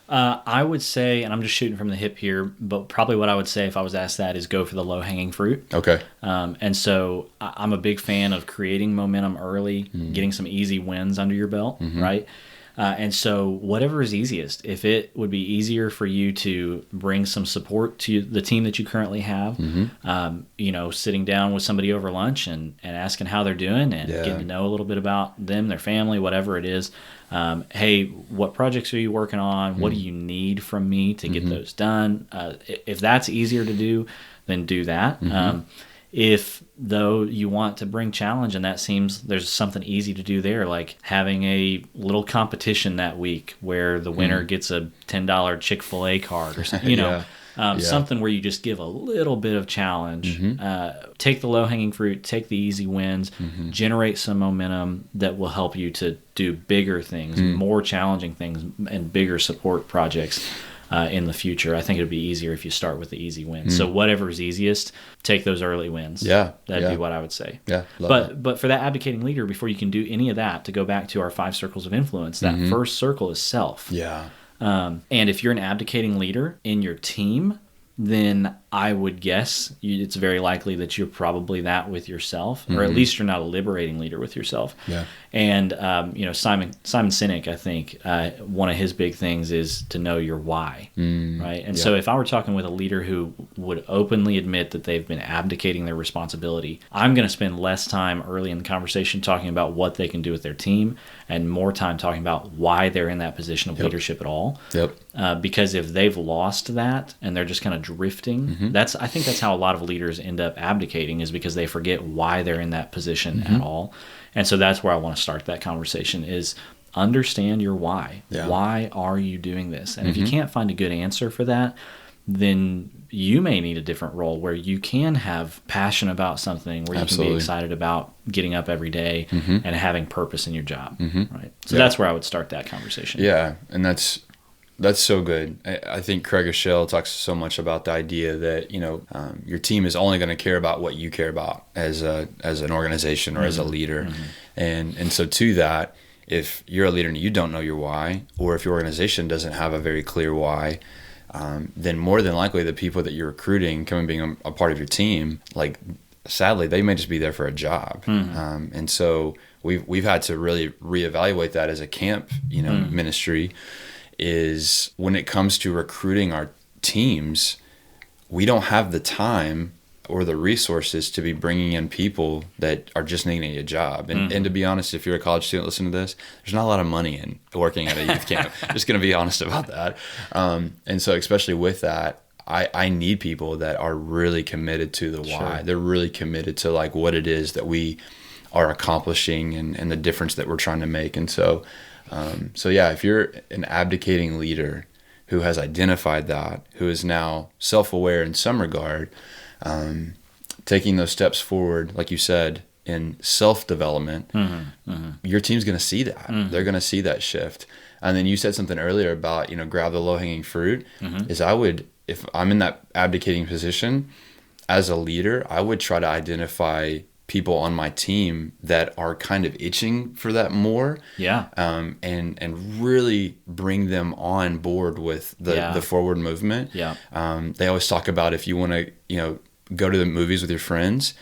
Speaker 1: I would say, and I'm just shooting from the hip here, but probably what I would say if I was asked that is go for the low-hanging fruit.
Speaker 2: Okay.
Speaker 1: And so I'm a big fan of creating momentum early, getting some easy wins under your belt, right? And so whatever is easiest, if it would be easier for you to bring some support to the team that you currently have, you know, sitting down with somebody over lunch and asking how they're doing and getting to know a little bit about them, their family, whatever it is. Hey, what projects are you working on? What do you need from me to get those done? If that's easier to do, then do that. If, though, you want to bring challenge and that seems there's something easy to do there, like having a little competition that week where the winner gets a $10 Chick-fil-A card or something, you know, something where you just give a little bit of challenge, take the low-hanging fruit, take the easy wins, generate some momentum that will help you to do bigger things, more challenging things, and bigger support projects in the future. I think it would be easier if you start with the easy wins. So whatever's easiest, take those early wins. That'd be what I would say. But for that abdicating leader, before you can do any of that, to go back to our 5 circles of influence, that first circle is self. And if you're an abdicating leader in your team, then I would guess it's very likely that you're probably that with yourself, or at least you're not a liberating leader with yourself. And you know, Simon Sinek, I think one of his big things is to know your why, right? And so if I were talking with a leader who would openly admit that they've been abdicating their responsibility, I'm going to spend less time early in the conversation talking about what they can do with their team and more time talking about why they're in that position of leadership at all. Because if they've lost that and they're just kind of drifting, I think that's how a lot of leaders end up abdicating, is because they forget why they're in that position at all. And so that's where I want to start that conversation, is understand your why. Why are you doing this? And if you can't find a good answer for that, then you may need a different role where you can have passion about something, where you can be excited about getting up every day and having purpose in your job. Right. So that's where I would start that conversation.
Speaker 2: And that's so good. I think Craig Ashell talks so much about the idea that, you know, your team is only going to care about what you care about as an organization or as a leader. And so to that, if you're a leader and you don't know your why, or if your organization doesn't have a very clear why, then more than likely the people that you're recruiting coming being a part of your team, like, sadly, they may just be there for a job. And so we've had to really reevaluate that as a camp, you know, ministry. Is when it comes to recruiting our teams, we don't have the time or the resources to be bringing in people that are just needing a job. And to be honest, if you're a college student listening to this, there's not a lot of money in working at a youth camp. Just going to be honest about that. And so especially with that, I need people that are really committed to the why.
Speaker 1: Sure.
Speaker 2: They're really committed to like what it is that we are accomplishing and the difference that we're trying to make. And so yeah, if you're an abdicating leader who has identified that, who is now self-aware in some regard, taking those steps forward, like you said, in self-development, your team's going to see that. They're going to see that shift. And then you said something earlier about, grab the low-hanging fruit. Is if I'm in that abdicating position as a leader, I would try to identify people on my team that are kind of itching for that more. Yeah. And really bring them on board with the forward movement. Yeah. They always talk about if you want to, go to the movies with your friends,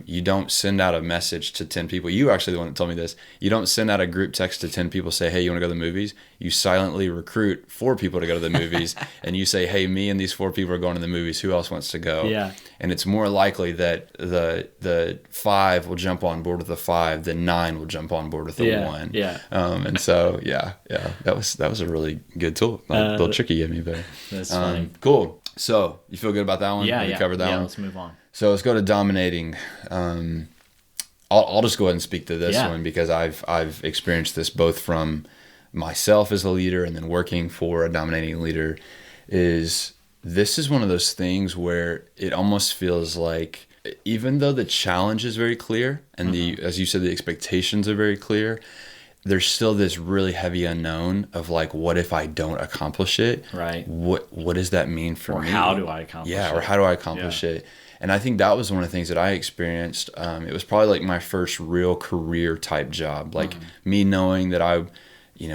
Speaker 2: you don't send out a message to 10 people. You actually the one that told me this. You don't send out a group text to 10 people, say, hey, you want to go to the movies? You silently recruit 4 people to go to the movies, and you say, hey, me and these 4 people are going to the movies. Who else wants to go? Yeah. And it's more likely that the 5 will jump on board with the 5 than 9 will jump on board with the 1. Yeah. And so, that was a really good tool. A little tricky you gave me, but
Speaker 1: that's funny.
Speaker 2: Cool. So you feel good about that one?
Speaker 1: Yeah.
Speaker 2: We covered that one.
Speaker 1: Let's move on.
Speaker 2: So let's go to dominating. I'll just go ahead and speak to this one because I've experienced this both from myself as a leader and then working for a dominating leader. This is one of those things where it almost feels like, even though the challenge is very clear and as you said, the expectations are very clear, there's still this really heavy unknown of like, what if I don't accomplish it? Right. What does that mean for me?
Speaker 1: Or how do I accomplish it?
Speaker 2: Yeah, or how do I accomplish it? And I think that was one of the things that I experienced. It was probably like my first real career type job. Like me knowing that I,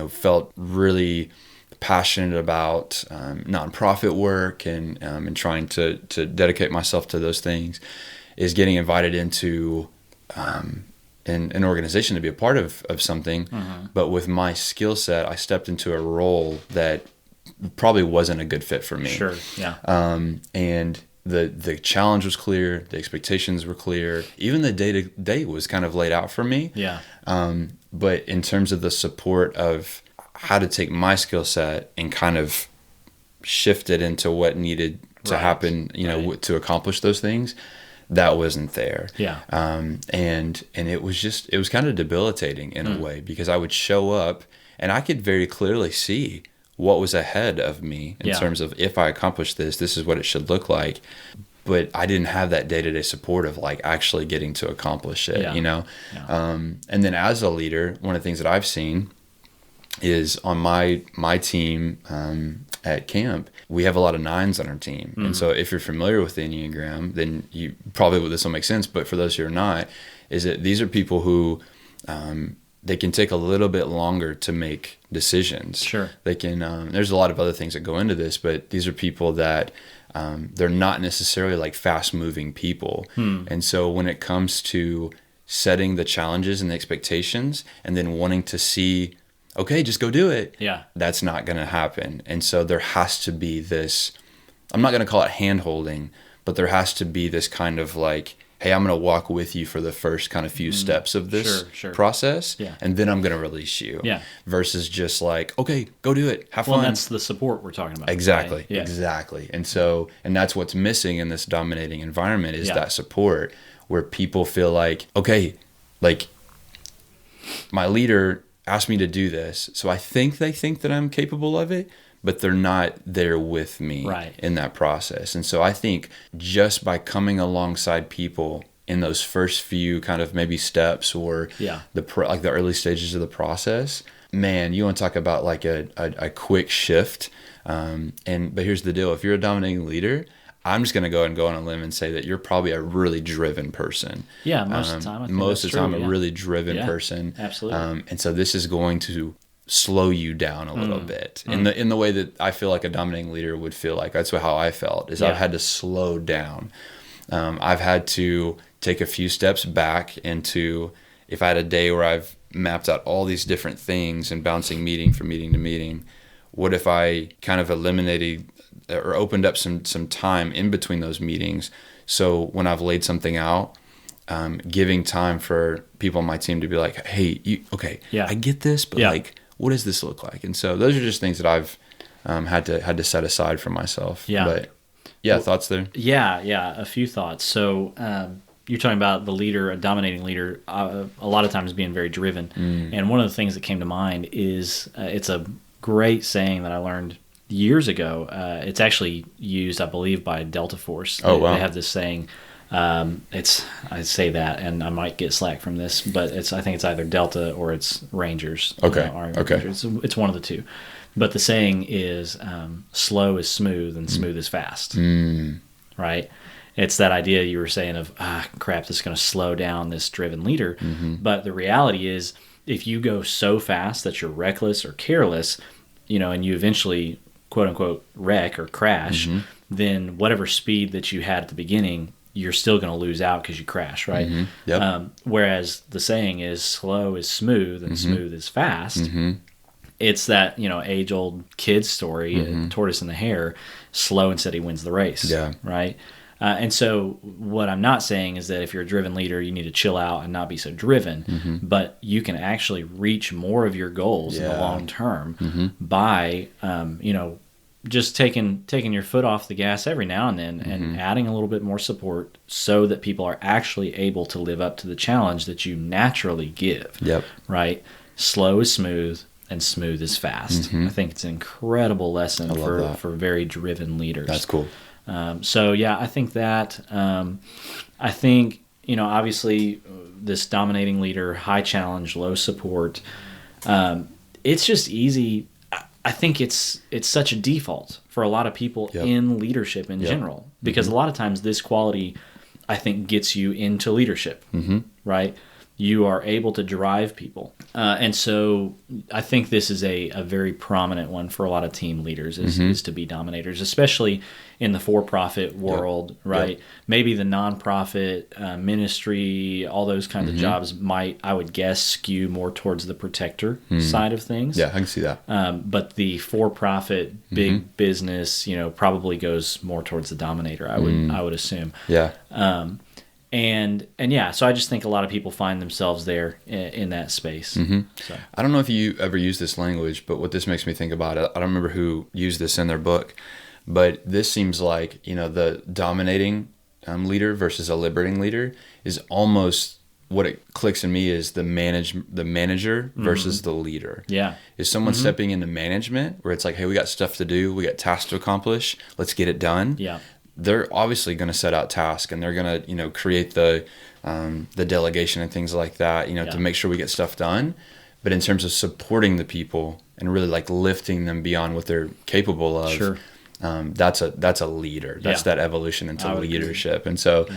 Speaker 2: felt really passionate about nonprofit work and trying to dedicate myself to those things, is getting invited into an organization to be a part of something. But with my skill set, I stepped into a role that probably wasn't a good fit for me.
Speaker 1: Sure. Yeah.
Speaker 2: And the challenge was clear, the expectations were clear, even the day-to-day was kind of laid out for me. Yeah. But in terms of the support of how to take my skill set and kind of shift it into what needed to happen, to accomplish those things, that wasn't there. Yeah. And it was kind of debilitating in a way, because I would show up and I could very clearly see what was ahead of me in terms of, if I accomplish this is what it should look like. But I didn't have that day-to-day support of like actually getting to accomplish it, Yeah. And then as a leader, one of the things that I've seen is on my team at camp, we have a lot of 9s on our team. And so if you're familiar with the Enneagram, then you probably, this will make sense. But for those who are not, is that these are people who they can take a little bit longer to make decisions. Sure. They can, there's a lot of other things that go into this, but these are people that they're not necessarily like fast moving people. And so when it comes to setting the challenges and the expectations and then wanting to see, okay, just go do it. Yeah. That's not going to happen. And so there has to be this, I'm not going to call it hand holding, but there has to be this kind of like, hey, I'm going to walk with you for the first kind of few steps of this process. Yeah. And then I'm going to release you. Yeah. Versus just like, okay, go do it. Have fun.
Speaker 1: Well, that's the support we're talking about.
Speaker 2: Exactly.
Speaker 1: Right? Yeah.
Speaker 2: Exactly. And so, and that's what's missing in this dominating environment is that support, where people feel like, okay, like my leader asked me to do this, so I think they think that I'm capable of it, but they're not there with me in that process. And so I think just by coming alongside people in those first few kind of maybe steps or the early stages of the process, man, you want to talk about like a quick shift. But here's the deal: if you're a dominating leader, I'm just going to go and go on a limb and say that you're probably a really driven person.
Speaker 1: Yeah, most of the time.
Speaker 2: Most of the time, a really driven person.
Speaker 1: Absolutely.
Speaker 2: And so this is going to slow you down a little bit in the way that I feel like a dominating leader would feel like. That's how I felt. I've had to slow down. I've had to take a few steps back into, if I had a day where I've mapped out all these different things and bouncing meeting from meeting to meeting, what if I kind of eliminated or opened up some time in between those meetings? So when I've laid something out, giving time for people on my team to be like, hey, I get this, but like, what does this look like? And so those are just things that I've had to set aside for myself. Yeah. But thoughts there?
Speaker 1: Yeah, a few thoughts. So you're talking about the leader, a dominating leader, a lot of times being very driven. And one of the things that came to mind is it's a great saying that I learned years ago. It's actually used, I believe, by Delta Force.
Speaker 2: Oh, wow.
Speaker 1: They have this saying. I say that, and I might get slack from this, but I think it's either Delta or it's Rangers.
Speaker 2: Okay.
Speaker 1: Okay. It's one of the two. But the saying is, slow is smooth and smooth is fast. Right? It's that idea you were saying of, crap, this is going to slow down this driven leader. But the reality is, if you go so fast that you're reckless or careless, and you eventually, quote unquote, wreck or crash, then whatever speed that you had at the beginning, you're still going to lose out because you crash, right?
Speaker 2: Yep.
Speaker 1: Whereas the saying is, slow is smooth and smooth is fast. It's that, age-old kid story, tortoise and the hare, slow and steady wins the race, right? And so what I'm not saying is that if you're a driven leader, you need to chill out and not be so driven, but you can actually reach more of your goals in the long term by, just taking your foot off the gas every now and then and adding a little bit more support so that people are actually able to live up to the challenge that you naturally give, right? Slow is smooth and smooth is fast. I think it's an incredible lesson for very driven leaders.
Speaker 2: That's cool.
Speaker 1: So yeah, I think that, I think, obviously this dominating leader, high challenge, low support, it's just easy. I think it's such a default for a lot of people in leadership in general, because a lot of times this quality, I think, gets you into leadership, right? You are able to drive people. And so I think this is a very prominent one for a lot of team leaders is to be dominators, especially in the for-profit world, right? Maybe the nonprofit, ministry, all those kinds of jobs might, I would guess, skew more towards the protector side of things.
Speaker 2: Yeah, I can see that.
Speaker 1: But the for-profit, big business, probably goes more towards the dominator, I would assume.
Speaker 2: Yeah.
Speaker 1: And yeah, so I just think a lot of people find themselves there in that space. So.
Speaker 2: I don't know if you ever use this language, but what this makes me think about, I don't remember who used this in their book, but this seems like, the dominating leader versus a liberating leader is almost what it clicks in me is the manager versus the leader.
Speaker 1: Yeah.
Speaker 2: Is someone stepping into management where it's like, hey, we got stuff to do, we got tasks to accomplish, let's get it done.
Speaker 1: Yeah.
Speaker 2: They're obviously going to set out tasks and they're going to, create the delegation and things like that, to make sure we get stuff done. But in terms of supporting the people and really like lifting them beyond what they're capable of, that's a leader. That's that evolution into leadership. Agree. And so,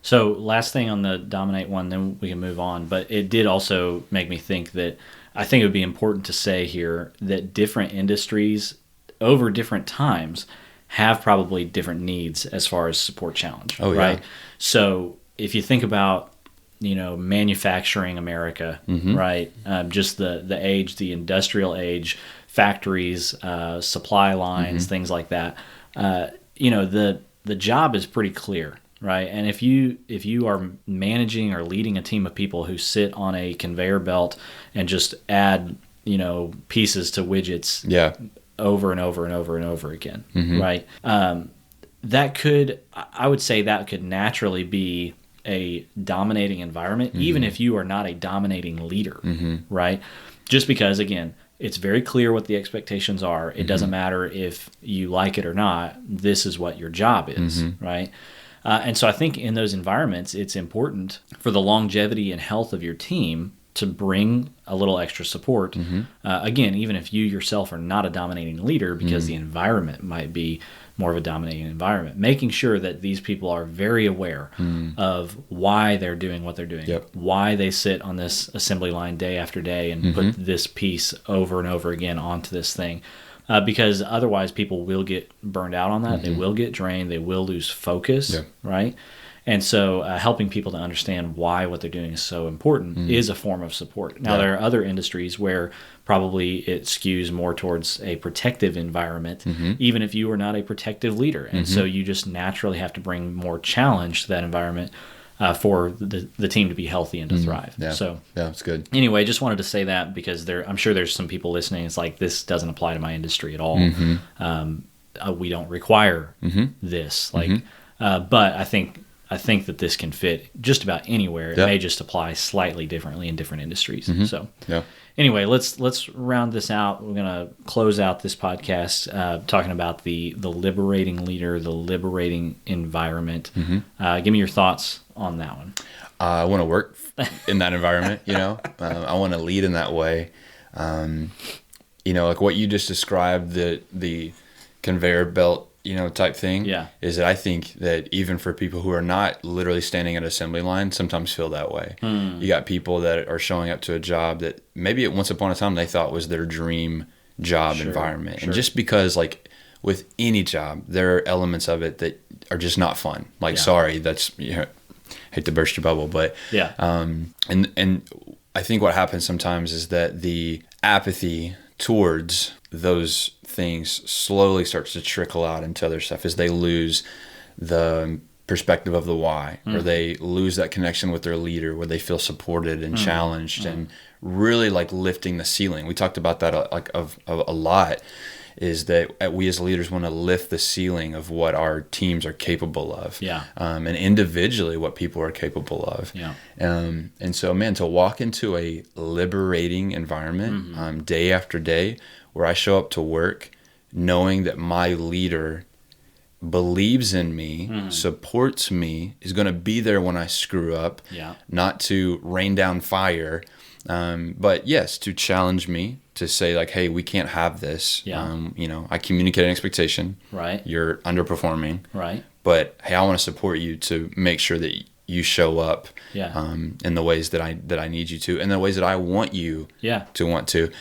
Speaker 1: So last thing on the dominate one, then we can move on. But it did also make me think that I think it would be important to say here that different industries over different times have probably different needs as far as support challenge, right? So if you think about, manufacturing America, right? Just the age, the industrial age, factories, supply lines, things like that. The job is pretty clear, right? And if you are managing or leading a team of people who sit on a conveyor belt and just add, pieces to widgets, over and over and over and over again, right? I would say that could naturally be a dominating environment, even if you are not a dominating leader, right? Just because, again, it's very clear what the expectations are. It doesn't matter if you like it or not. This is what your job is, right? And so I think in those environments, it's important for the longevity and health of your team to bring a little extra support. Again, even if you yourself are not a dominating leader, because the environment might be more of a dominating environment, making sure that these people are very aware of why they're doing what they're doing, why they sit on this assembly line day after day and put this piece over and over again onto this thing. Because otherwise people will get burned out on that. They will get drained. They will lose focus, right? And so helping people to understand why what they're doing is so important is a form of support. Now, there are other industries where probably it skews more towards a protective environment, even if you are not a protective leader. And so you just naturally have to bring more challenge to that environment for the team to be healthy and to thrive. So
Speaker 2: it's good.
Speaker 1: Anyway, just wanted to say that because I'm sure there's some people listening. It's like, this doesn't apply to my industry at all. we don't require this. Like, but I think that this can fit just about anywhere. It may just apply slightly differently in different industries. So anyway, let's round this out. We're going to close out this podcast talking about the liberating leader, the liberating environment. Give me your thoughts on that one.
Speaker 2: I want to work in that environment, I want to lead in that way. Like what you just described, the conveyor belt, type thing, is that I think that even for people who are not literally standing at an assembly line, sometimes feel that way. You got people that are showing up to a job that maybe at once upon a time they thought was their dream job environment. And just because, like, with any job, there are elements of it that are just not fun. Like, sorry, that's, hate to burst your bubble, but and I think what happens sometimes is that the apathy towards those things slowly starts to trickle out into other stuff as they lose the perspective of the why, or they lose that connection with their leader where they feel supported and challenged and really like lifting the ceiling. We talked about that of a lot, is that we as leaders want to lift the ceiling of what our teams are capable of, and individually what people are capable of. And so, man, to walk into a liberating environment day after day, where I show up to work knowing that my leader believes in me, supports me, is going to be there when I screw up, not to rain down fire, but yes, to challenge me, to say like, hey, we can't have this. I communicate an expectation. Right. You're underperforming. Right. But hey, I want to support you to make sure that you show up in the ways that I need you to, and the ways that I want you to want to.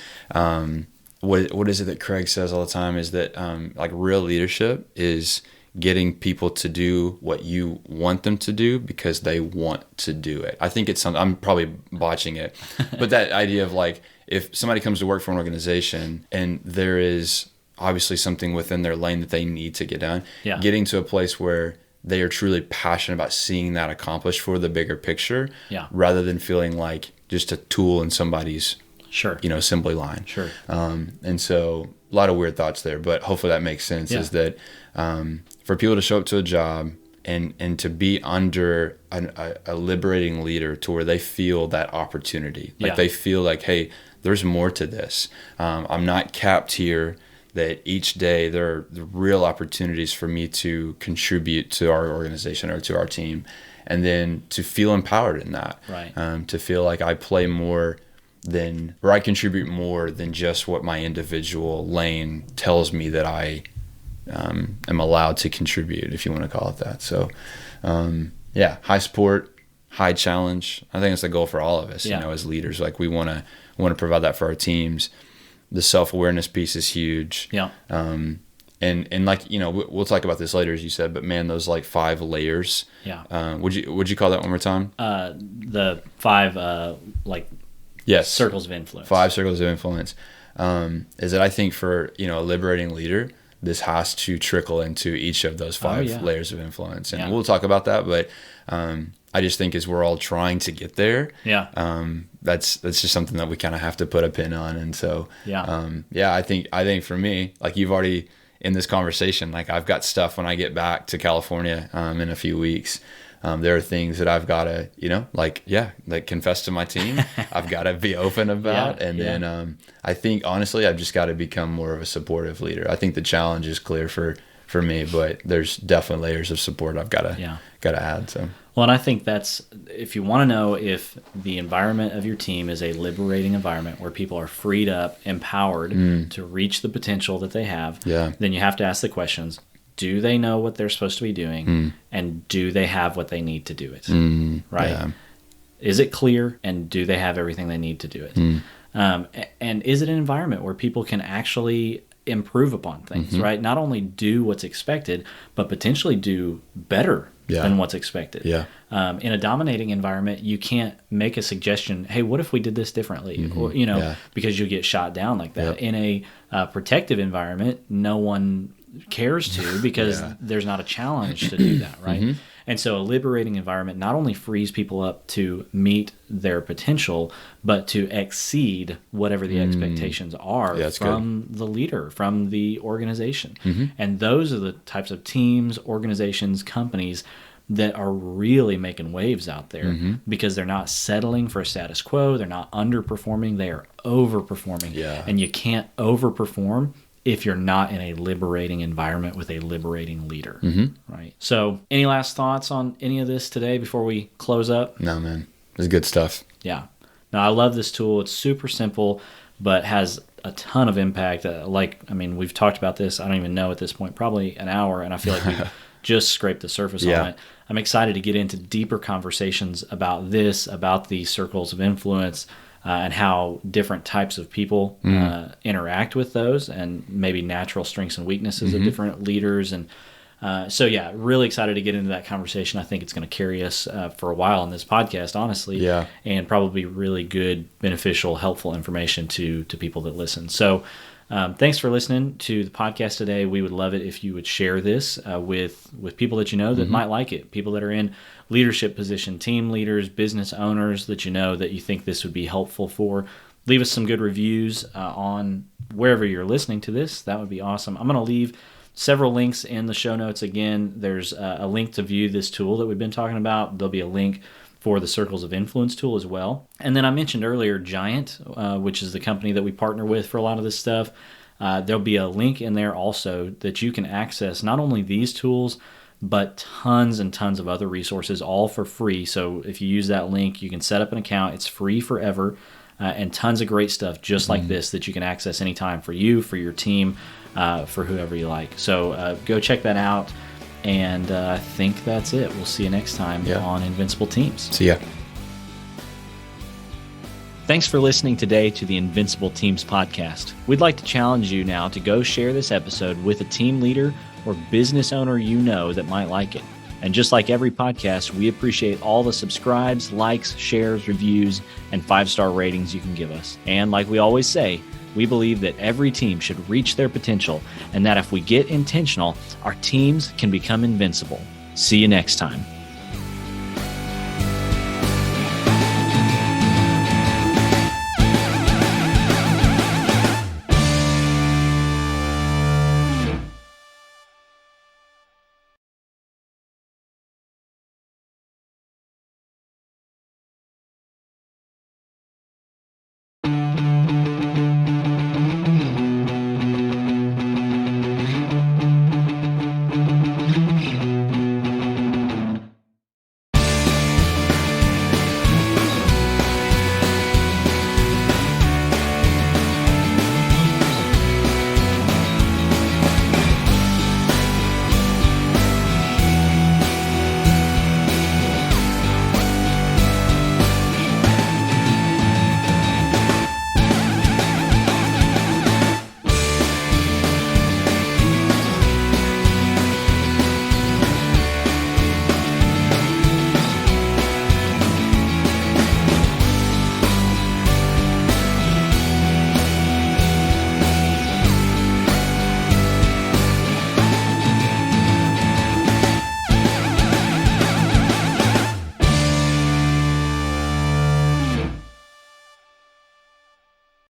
Speaker 2: What is it that Craig says all the time is that like real leadership is getting people to do what you want them to do because they want to do it. I think it's something, I'm probably botching it, but that idea of like, if somebody comes to work for an organization and there is obviously something within their lane that they need to get done, getting to a place where they are truly passionate about seeing that accomplished for the bigger picture, rather than feeling like just a tool in somebody's assembly line. And so a lot of weird thoughts there, but hopefully that makes sense. Is that for people to show up to a job and to be under a liberating leader to where they feel that opportunity, like they feel like, hey, there's more to this. I'm not capped here, that each day there are the real opportunities for me to contribute to our organization or to our team, and then to feel empowered in that, to feel like I play more than, or I contribute more than just what my individual lane tells me that I am allowed to contribute, if you want to call it that. So high support, high challenge. I think it's the goal for all of us, as leaders. Like we want to provide that for our teams. The self-awareness piece is huge. And like, we'll talk about this later, as you said, but man, those like 5 layers. Would you call that one more time?
Speaker 1: The 5 circles of influence. 5 circles of influence.
Speaker 2: Is that I think for, a liberating leader, this has to trickle into each of those 5 layers of influence. And we'll talk about that, but I just think as we're all trying to get there, that's just something that we kind of have to put a pin on. And so, I think for me, like you've already in this conversation, like I've got stuff when I get back to California in a few weeks. There are things that I've got to, confess to my team. I've got to be open about. Then I think, honestly, I've just got to become more of a supportive leader. I think the challenge is clear for me, but there's definitely layers of support I've got to add. So.
Speaker 1: Well, and I think that's, if you want to know if the environment of your team is a liberating environment where people are freed up, empowered to reach the potential that they have, then you have to ask the questions. Do they know what they're supposed to be doing? And do they have what they need to do it? Right? Yeah. Is it clear? And do they have everything they need to do it? And is it an environment where people can actually improve upon things, right? Not only do what's expected, but potentially do better than what's expected. In a dominating environment, you can't make a suggestion, hey, what if we did this differently? Or, because you get shot down like that. In a protective environment, no one cares to, because there's not a challenge to do that, right? And so a liberating environment not only frees people up to meet their potential, but to exceed whatever the expectations are from the leader, from the organization. And those are the types of teams, organizations, companies that are really making waves out there because they're not settling for a status quo. They're not underperforming. They are overperforming.
Speaker 2: Yeah.
Speaker 1: And you can't overperform if you're not in a liberating environment with a liberating leader, right? So any last thoughts on any of this today before we close up?
Speaker 2: No, man. It's good stuff.
Speaker 1: Yeah. No, I love this tool. It's super simple, but has a ton of impact. We've talked about this, I don't even know at this point, probably an hour, and I feel like we've just scraped the surface on it. I'm excited to get into deeper conversations about this, about the circles of influence, and how different types of people interact with those, and maybe natural strengths and weaknesses of different leaders. And really excited to get into that conversation. I think it's going to carry us for a while on this podcast, honestly, and probably really good, beneficial, helpful information to people that listen. So thanks for listening to the podcast today. We would love it if you would share this with people that you know that might like it, people that are in leadership position, team leaders, business owners that you know that you think this would be helpful for. Leave us some good reviews on wherever you're listening to this. That would be awesome. I'm going to leave several links in the show notes. Again, there's a link to view this tool that we've been talking about. There'll be a link for the Circles of Influence tool as well. And then I mentioned earlier Giant, which is the company that we partner with for a lot of this stuff. There'll be a link in there also that you can access not only these tools, but tons and tons of other resources, all for free. So if you use that link, you can set up an account. It's free forever, and tons of great stuff just like this that you can access anytime for you, for your team, for whoever you like. So go check that out. And I think that's it. We'll see you next time on Invincible Teams.
Speaker 2: See ya.
Speaker 1: Thanks for listening today to the Invincible Teams podcast. We'd like to challenge you now to go share this episode with a team leader or business owner you know that might like it. And just like every podcast, we appreciate all the subscribes, likes, shares, reviews, and 5-star ratings you can give us. And like we always say, we believe that every team should reach their potential, and that if we get intentional, our teams can become invincible. See you next time.